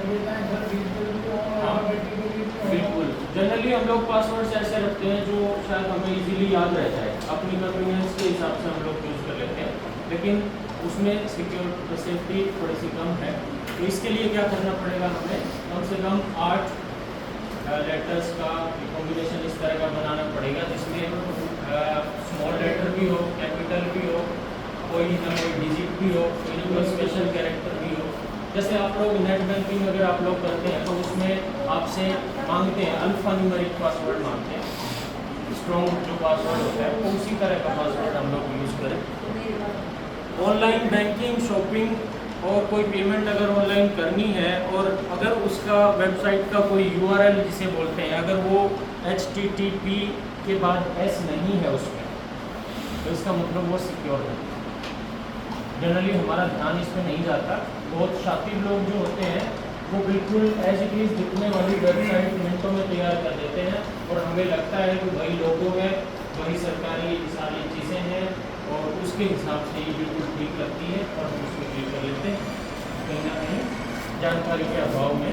हाँ बिल्कुल, जनरली हम लोग पासवर्ड्स ऐसे रखते हैं जो शायद हमें इजीली याद रह जाए, अपनी कन्वीनियंस के हिसाब से हम लोग यूज़ कर लेते हैं, लेकिन उसमें सिक्योर सेफ्टी थोड़ी सी कम है। तो इसके लिए क्या करना पड़ेगा, हमें कम से कम 8 लेटर्स का कॉम्बिनेशन इस तरह का बनाना पड़ेगा जिसमें स्मॉल लेटर भी हो, कैपिटल भी हो, कोई ना कोई डिजिट भी हो, कोई स्पेशल कैरेक्टर भी हो। जैसे आप लोग नेट बैंकिंग अगर आप लोग करते हैं तो उसमें आपसे मांगते हैं अल्फा न्यूमेरिक पासवर्ड मांगते हैं, स्ट्रॉन्ग जो पासवर्ड होता है वो उसी तरह का पासवर्ड हम लोग यूज़ करें। ऑनलाइन बैंकिंग, शॉपिंग और कोई पेमेंट अगर ऑनलाइन करनी है और अगर उसका वेबसाइट का कोई URL जिसे बोलते हैं, अगर वो HTTP के बाद S नहीं है उसमें, तो इसका मतलब वो सिक्योर है। जनरली हमारा ध्यान इसमें नहीं जाता, बहुत शातिर लोग जो होते हैं वो बिल्कुल एज इट इज़ दिखने वाली वेबसाइट मिनटों में तैयार कर देते हैं और हमें लगता है कि वही लोगो है, वही सरकारी सारी चीज़ें हैं और उसके हिसाब से ये बिल्कुल ठीक लगती है और हम उसको क्लिक कर लेते हैं, कहीं ना कहीं जानकारी के अभाव में।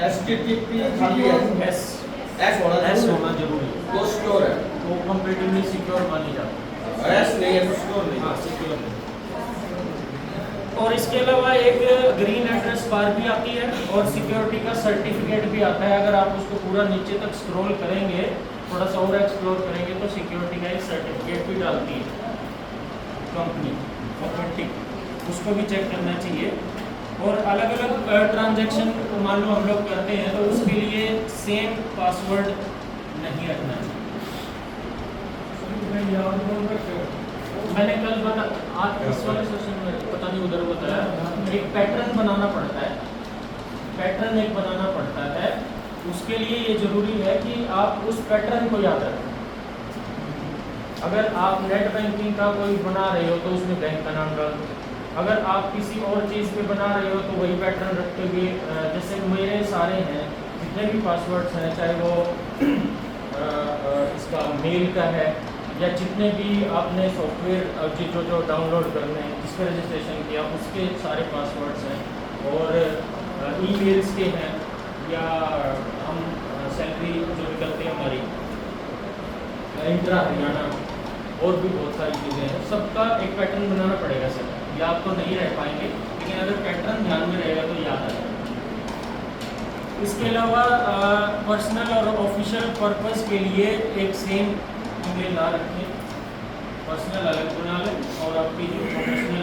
HTTP खाली है, S होना जरूरी है, तो सिक्योर है, वो कंपेरेटिवली सिक्योर मानी जाती है। S नहीं है तो सिक्योर नहीं। हाँ सिक्योर है। और इसके अलावा एक ग्रीन एड्रेस बार भी आती है और सिक्योरिटी का सर्टिफिकेट भी आता है। अगर आप उसको पूरा नीचे तक स्क्रॉल करेंगे, थोड़ा सा और एक्सप्लोर करेंगे तो सिक्योरिटी का एक सर्टिफिकेट भी डालती है कंपनी, ऑथेंटिक, उसको भी चेक करना चाहिए। और अलग अलग ट्रांजैक्शन मान लो हम लोग करते हैं तो उसके लिए सेम पासवर्ड नहीं रखना चाहिए। मैंने कल आज इस वाले सेशन में पता नहीं उधर बताया, एक पैटर्न बनाना पड़ता है, पैटर्न एक बनाना पड़ता है। उसके लिए ये ज़रूरी है कि आप उस पैटर्न को याद रखें। अगर आप नेट बैंकिंग का कोई बना रहे हो तो उसमें बैंक का नाम डाल दो, अगर आप किसी और चीज़ पे बना रहे हो तो वही पैटर्न रखते हुए, जैसे मेरे सारे हैं जितने भी पासवर्ड्स हैं, चाहे वो इसका मेल का है या जितने भी आपने सॉफ्टवेयर जो डाउनलोड करने हैं, जिस पर रजिस्ट्रेशन किया उसके सारे पासवर्ड्स हैं, और ईमेल्स के हैं, या हम सैलरी जो निकलती है हमारी इंट्रा हरियाणा, और भी बहुत सारी चीज़ें हैं, सबका एक पैटर्न बनाना पड़ेगा सर। याद तो नहीं रह पाएंगे लेकिन अगर पैटर्न ध्यान में रहेगा तो याद आ जाएगा। इसके अलावा पर्सनल और ऑफिशियल पर्पस के लिए एक सेम ईमेल ना रखें, पर्सनल अलग बना लें और आपकी जो प्रोफेशनल